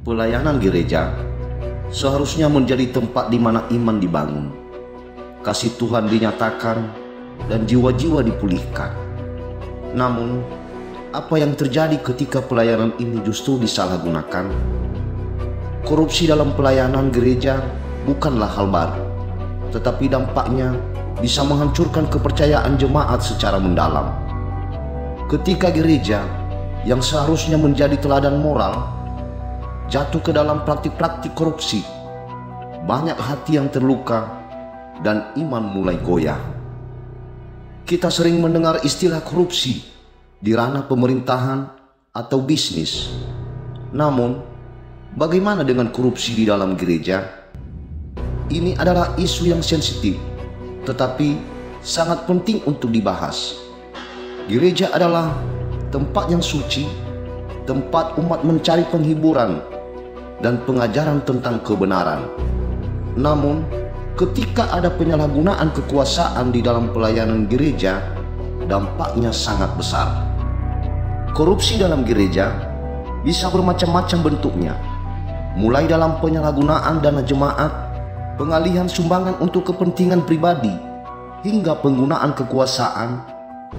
Pelayanan gereja seharusnya menjadi tempat di mana iman dibangun, kasih Tuhan dinyatakan, dan jiwa-jiwa dipulihkan. Namun, apa yang terjadi ketika pelayanan ini justru disalahgunakan? Korupsi dalam pelayanan gereja bukanlah hal baru, tetapi dampaknya bisa menghancurkan kepercayaan jemaat secara mendalam. Ketika gereja yang seharusnya menjadi teladan moral jatuh ke dalam praktik-praktik korupsi, banyak hati yang terluka dan iman mulai goyah. Kita sering mendengar istilah korupsi di ranah pemerintahan atau bisnis. Namun, bagaimana dengan korupsi di dalam gereja? Ini adalah isu yang sensitif, tetapi sangat penting untuk dibahas. Gereja adalah tempat yang suci, tempat umat mencari penghiburan dan pengajaran tentang kebenaran. Namun, ketika ada penyalahgunaan kekuasaan di dalam pelayanan gereja, dampaknya sangat besar. Korupsi dalam gereja bisa bermacam-macam bentuknya, mulai dalam penyalahgunaan dana jemaat, pengalihan sumbangan untuk kepentingan pribadi, hingga penggunaan kekuasaan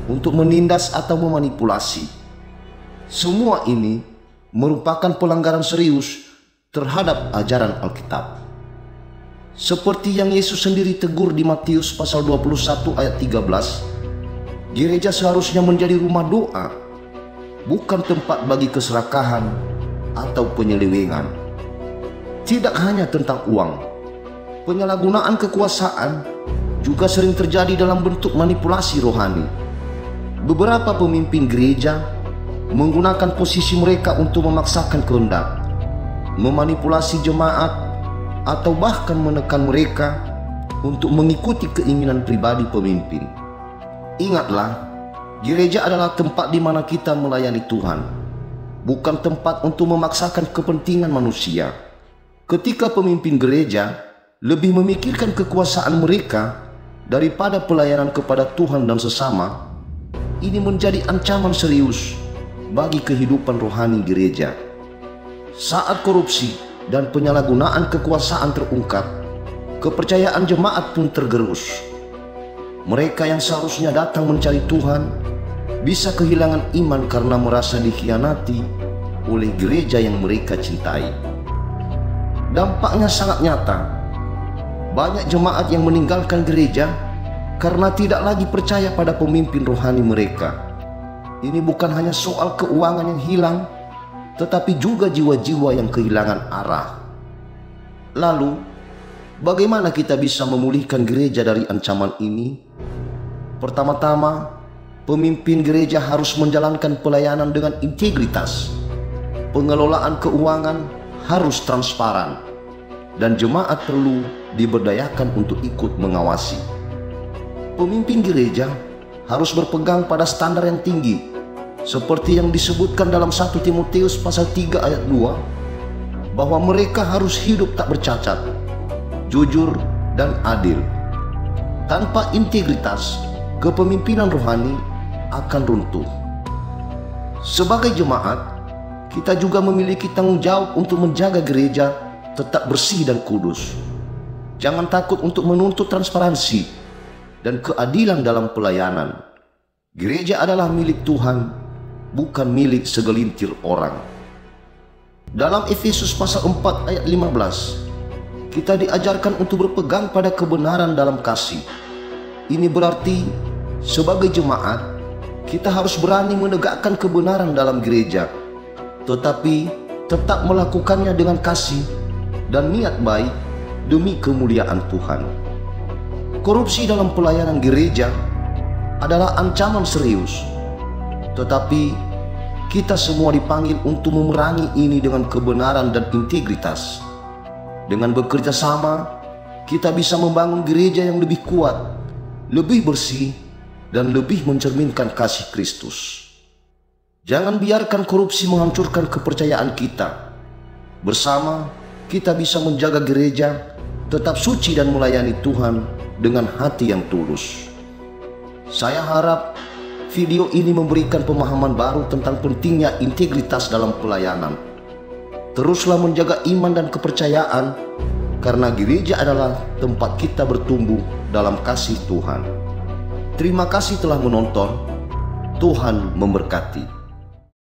untuk menindas atau memanipulasi. Semua ini merupakan pelanggaran serius terhadap ajaran Alkitab. Seperti yang Yesus sendiri tegur di Matius pasal 21 ayat 13, gereja seharusnya menjadi rumah doa, bukan tempat bagi keserakahan atau penyelewengan. Tidak hanya tentang uang, penyalahgunaan kekuasaan juga sering terjadi dalam bentuk manipulasi rohani. Beberapa pemimpin gereja menggunakan posisi mereka untuk memaksakan kehendak, memanipulasi jemaat, atau bahkan menekan mereka untuk mengikuti keinginan pribadi pemimpin. Ingatlah, gereja adalah tempat di mana kita melayani Tuhan, bukan tempat untuk memaksakan kepentingan manusia. Ketika pemimpin gereja lebih memikirkan kekuasaan mereka daripada pelayanan kepada Tuhan dan sesama, ini menjadi ancaman serius bagi kehidupan rohani gereja. Saat korupsi dan penyalahgunaan kekuasaan terungkap, kepercayaan jemaat pun tergerus. Mereka yang seharusnya datang mencari Tuhan bisa kehilangan iman karena merasa dikhianati oleh gereja yang mereka cintai. Dampaknya sangat nyata. Banyak jemaat yang meninggalkan gereja karena tidak lagi percaya pada pemimpin rohani mereka. Ini bukan hanya soal keuangan yang hilang, tetapi juga jiwa-jiwa yang kehilangan arah. Lalu, bagaimana kita bisa memulihkan gereja dari ancaman ini? Pertama-tama, pemimpin gereja harus menjalankan pelayanan dengan integritas. Pengelolaan keuangan harus transparan, dan jemaat perlu diberdayakan untuk ikut mengawasi. Pemimpin gereja harus berpegang pada standar yang tinggi, seperti yang disebutkan dalam 1 Timotius pasal 3 ayat 2, bahwa mereka harus hidup tak bercacat, jujur, dan adil. Tanpa integritas, kepemimpinan rohani akan runtuh. Sebagai jemaat, kita juga memiliki tanggung jawab untuk menjaga gereja tetap bersih dan kudus. Jangan takut untuk menuntut transparansi dan keadilan dalam pelayanan. Gereja adalah milik Tuhan, bukan milik segelintir orang. Dalam Efesus pasal 4 ayat 15, kita diajarkan untuk berpegang pada kebenaran dalam kasih. Ini berarti sebagai jemaat, kita harus berani menegakkan kebenaran dalam gereja, tetapi tetap melakukannya dengan kasih dan niat baik demi kemuliaan Tuhan. Korupsi dalam pelayanan gereja adalah ancaman serius, tetapi kita semua dipanggil untuk memerangi ini dengan kebenaran dan integritas. Dengan bekerja sama, kita bisa membangun gereja yang lebih kuat, lebih bersih, dan lebih mencerminkan kasih Kristus. Jangan biarkan korupsi menghancurkan kepercayaan kita. Bersama, kita bisa menjaga gereja tetap suci dan melayani Tuhan dengan hati yang tulus. Saya harap video ini memberikan pemahaman baru tentang pentingnya integritas dalam pelayanan. Teruslah menjaga iman dan kepercayaan, karena gereja adalah tempat kita bertumbuh dalam kasih Tuhan. Terima kasih telah menonton. Tuhan memberkati.